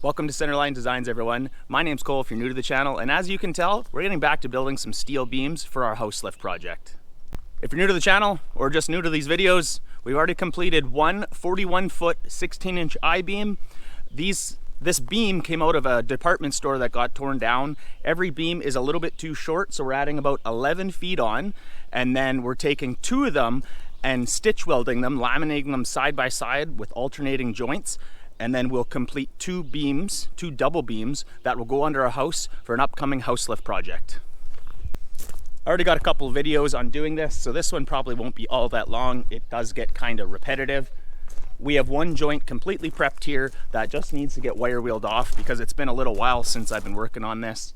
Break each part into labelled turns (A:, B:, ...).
A: Welcome to Centerline Designs, everyone. My name's Cole if you're new to the channel, and as you can tell, we're getting back to building some steel beams for our house lift project. If you're new to the channel or just new to these videos, we've already completed one 41-foot 16-inch I-beam. This beam came out of a department store that got torn down. Every beam is a little bit too short, so we're adding about 11 feet on, and then we're taking two of them and stitch welding them, laminating them side by side with alternating joints, and then we'll complete two double beams that will go under our house for an upcoming house lift project. I already got a couple of videos on doing this, so this one probably won't be all that long. It does get kind of repetitive. We have one joint completely prepped here that just needs to get wire wheeled off because it's been a little while since I've been working on this.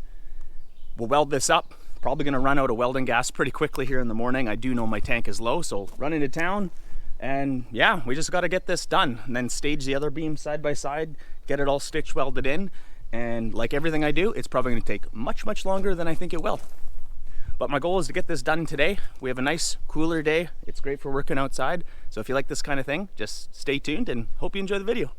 A: We'll weld this up. Probably gonna run out of welding gas pretty quickly here in the morning. I do know my tank is low, so run into town. And yeah, we just got to get this done and then stage the other beam side by side, get it all stitch welded in. And like everything I do, it's probably going to take much longer than I think it will. But my goal is to get this done today. We have a nice cooler day. It's great for working outside. So if you like this kind of thing, just stay tuned and hope you enjoy the video.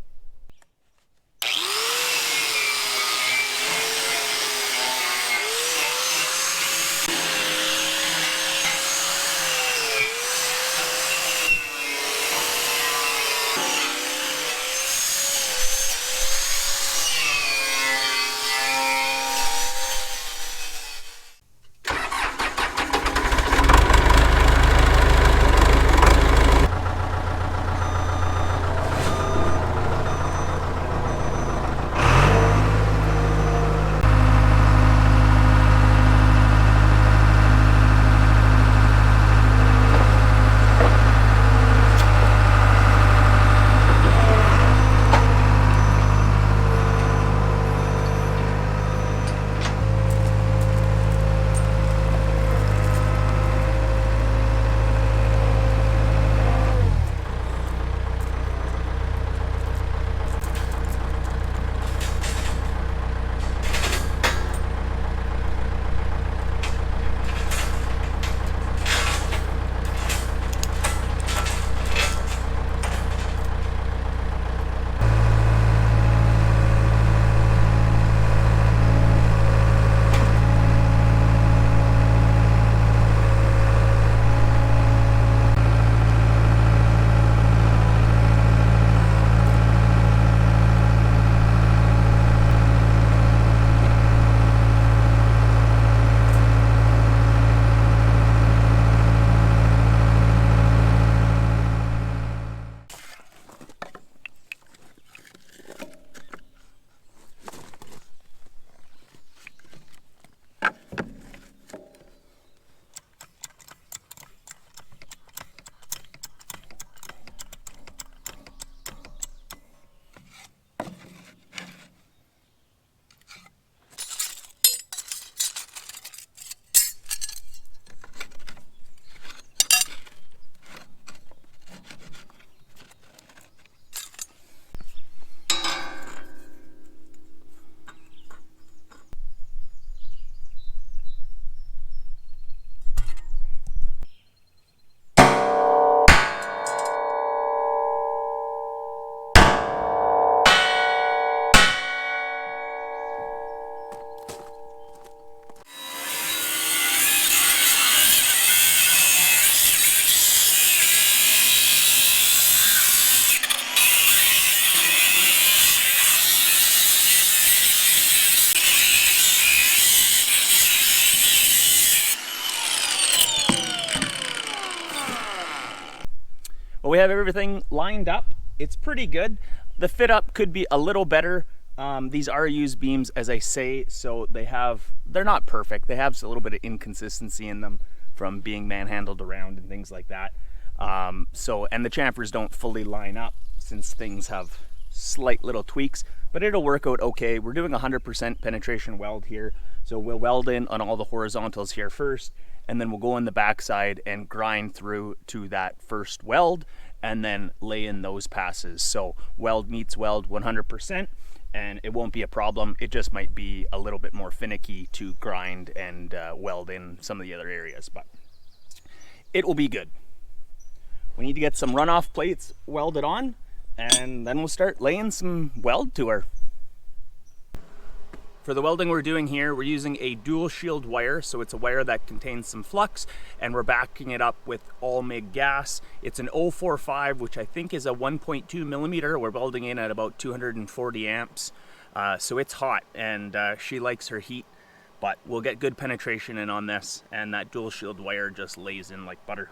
A: Well, we have everything lined up. It's pretty good. The fit up could be a little better. These are used beams, as I say, so they're not perfect. They have a little bit of inconsistency in them from being manhandled around and things like that. And the chamfers don't fully line up since things have slight little tweaks, but it'll work out okay. We're doing 100% penetration weld here, so we'll weld in on all the horizontals here first, and then we'll go on the backside and grind through to that first weld and then lay in those passes. So weld meets weld 100%, and it won't be a problem. It just might be a little bit more finicky to grind and weld in some of the other areas, but it will be good. We need to get some runoff plates welded on, and then we'll start laying some weld to her. For the welding we're doing here, we're using a dual shield wire, so it's a wire that contains some flux, and we're backing it up with all MIG gas. It's an 045, which I think is a 1.2 millimeter. We're welding in at about 240 amps, so it's hot, and she likes her heat, but we'll get good penetration in on this, and that dual shield wire just lays in like butter.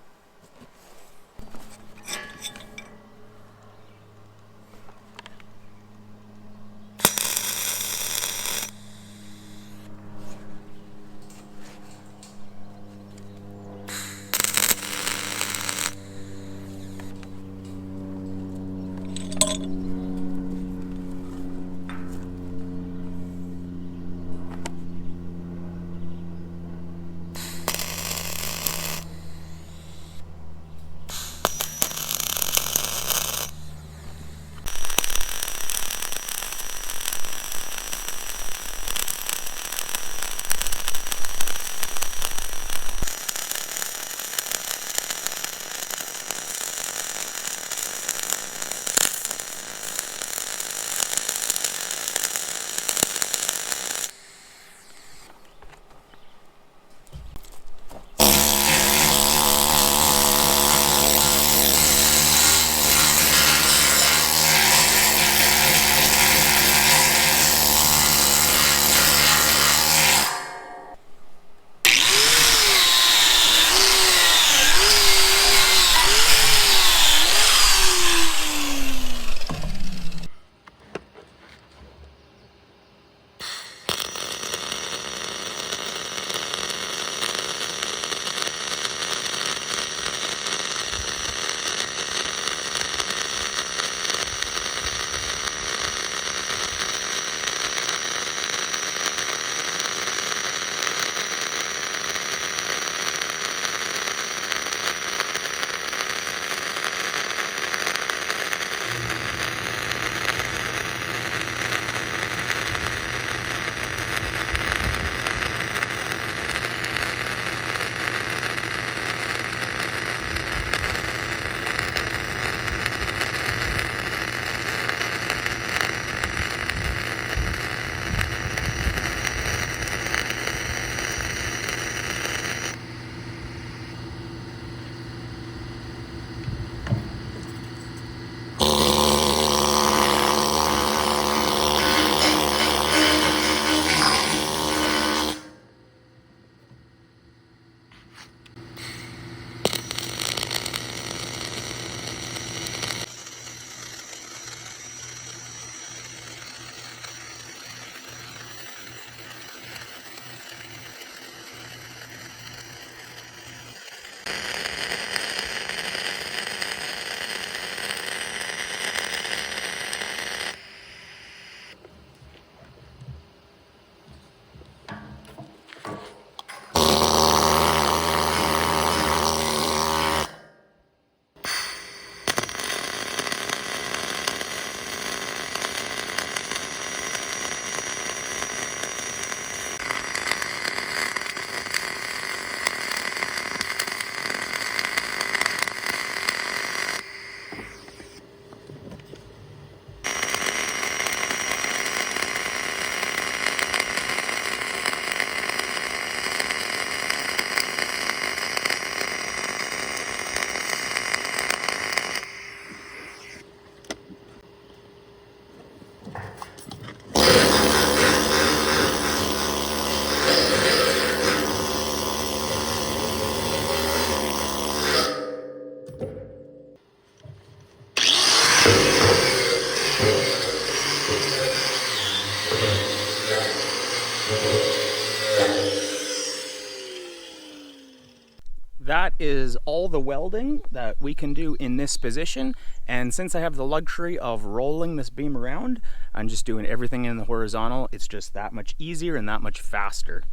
A: That is all the welding that we can do in this position, and since I have the luxury of rolling this beam around, I'm just doing everything in the horizontal. It's just that much easier and that much faster.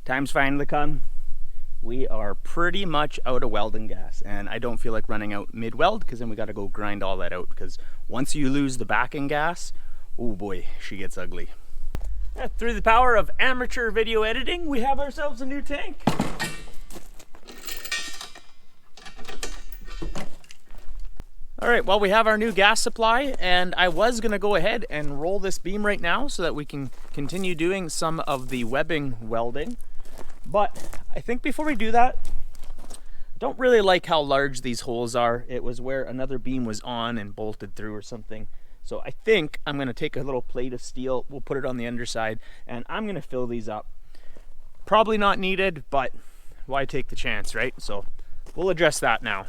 A: Time's finally come. We are pretty much out of welding gas, and I don't feel like running out mid-weld, because then we got to go grind all that out, because once you lose the backing gas, oh boy, she gets ugly. Through the power of amateur video editing, we have ourselves a new tank. All right, well, we have our new gas supply, and I was gonna go ahead and roll this beam right now so that we can continue doing some of the webbing welding. But I think before we do that, I don't really like how large these holes are. It was where another beam was on and bolted through or something. So I think I'm gonna take a little plate of steel, we'll put it on the underside, and I'm gonna fill these up. Probably not needed, but why take the chance, right? So we'll address that now.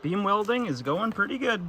A: Beam welding is going pretty good.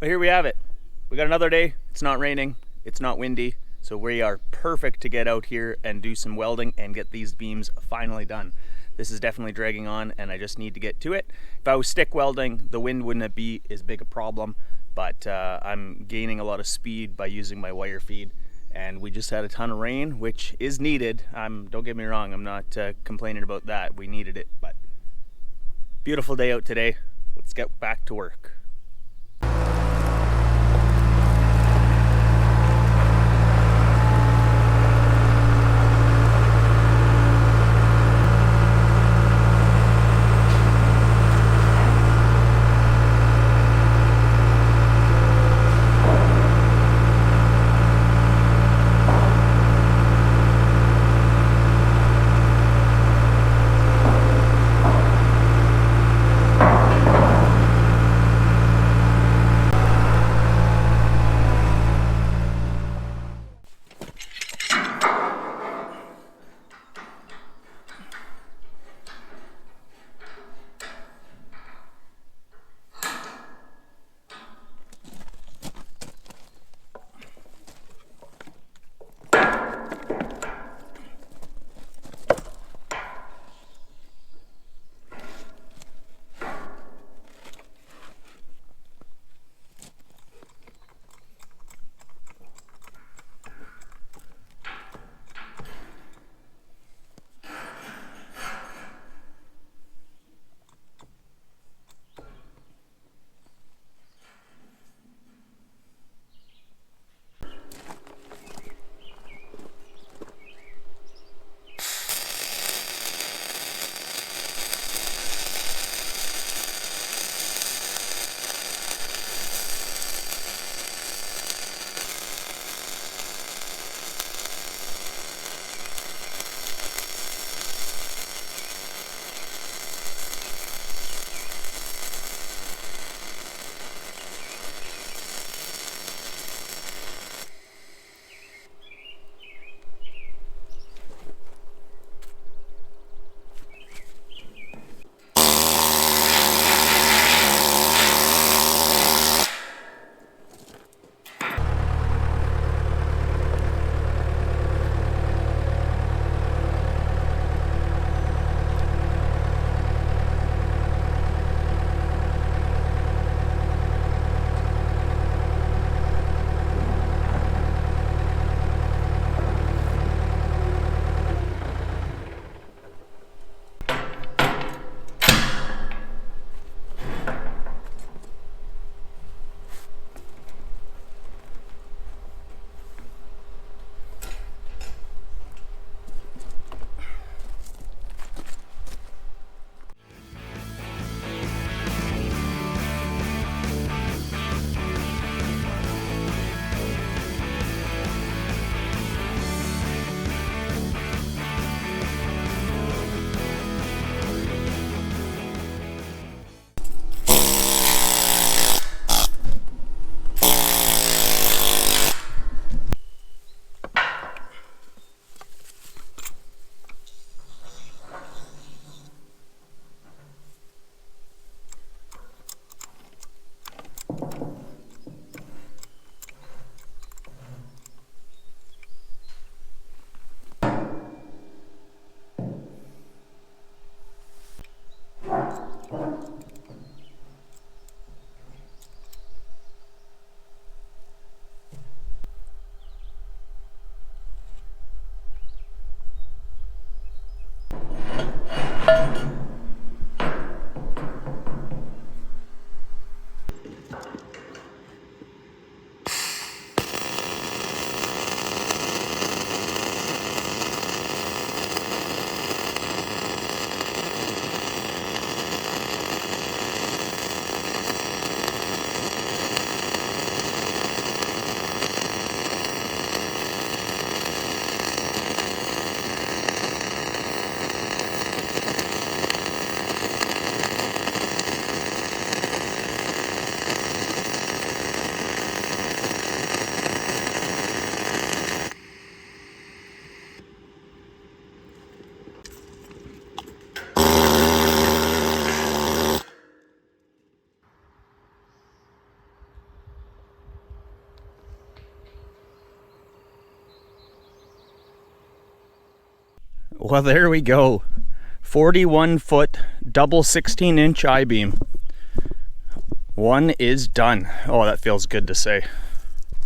A: But here we have it. We got another day. It's not raining, it's not windy, so we are perfect to get out here and do some welding and get these beams finally done. This is definitely dragging on and I just need to get to it. If I was stick welding, the wind wouldn't be as big a problem, but I'm gaining a lot of speed by using my wire feed, and we just had a ton of rain, which is needed. Don't get me wrong, I'm not complaining about that. We needed it, but beautiful day out today. Let's get back to work. Well, there we go. 41 foot double 16-inch I-beam. One is done. Oh, that feels good to say.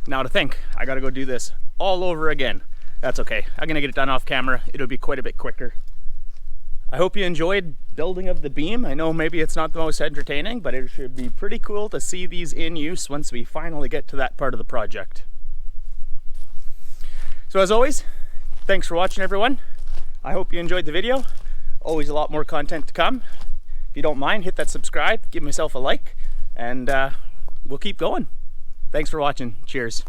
A: Now to think, I gotta go do this all over again. That's okay. I'm gonna get it done off camera. It'll be quite a bit quicker. I hope you enjoyed building of the beam. I know maybe it's not the most entertaining, but it should be pretty cool to see these in use once we finally get to that part of the project. So as always, thanks for watching, everyone. I hope you enjoyed the video. Always a lot more content to come. If you don't mind, hit that subscribe, give myself a like, and we'll keep going. Thanks for watching. Cheers.